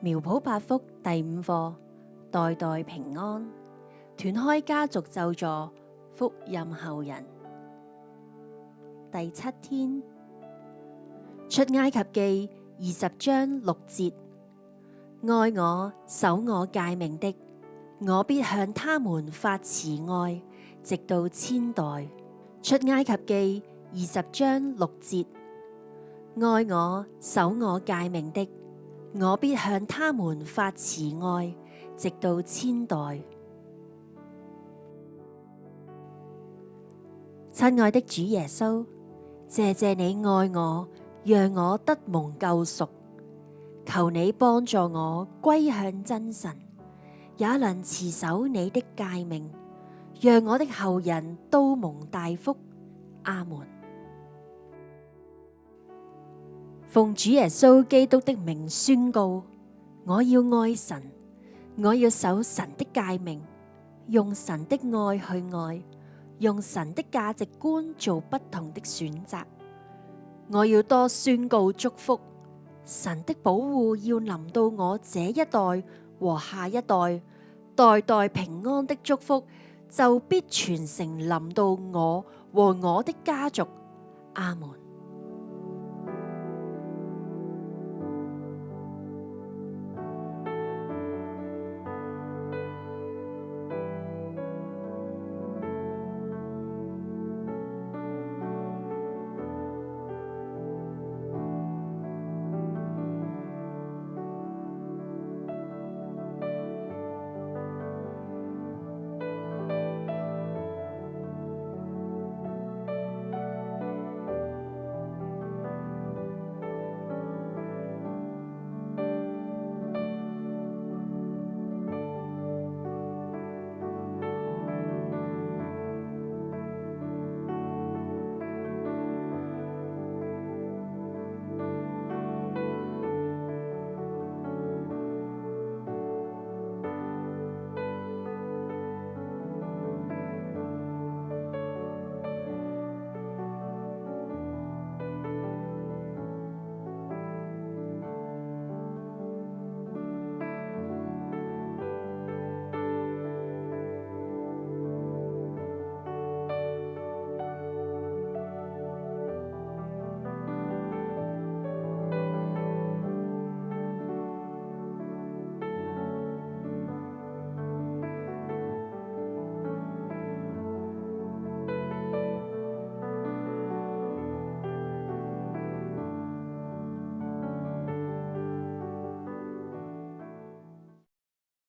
苗圃八福第5課，代代平安，斷開家族咒詛，福蔭後人。第7天，出埃及記20章6節，愛我、守我誡命的，我必向他們發慈愛，直到千代。出埃及記20章6節，愛我、守我誡命的，我必向他們發慈愛，直到千代。親愛的主耶穌，謝謝你愛我，讓我得蒙救贖。求你幫助我歸向真神，也能持守你的誡命，讓我的後人都蒙大福。阿門。奉主耶穌基督的名宣告，我要愛神，我要守神的誡命，用神的愛去愛，用神的價值觀做不同的選擇。我要多宣告祝福，神的保護要臨到我這一代和下一代，代代平安的祝福就必傳承臨到我和我的家族。阿門。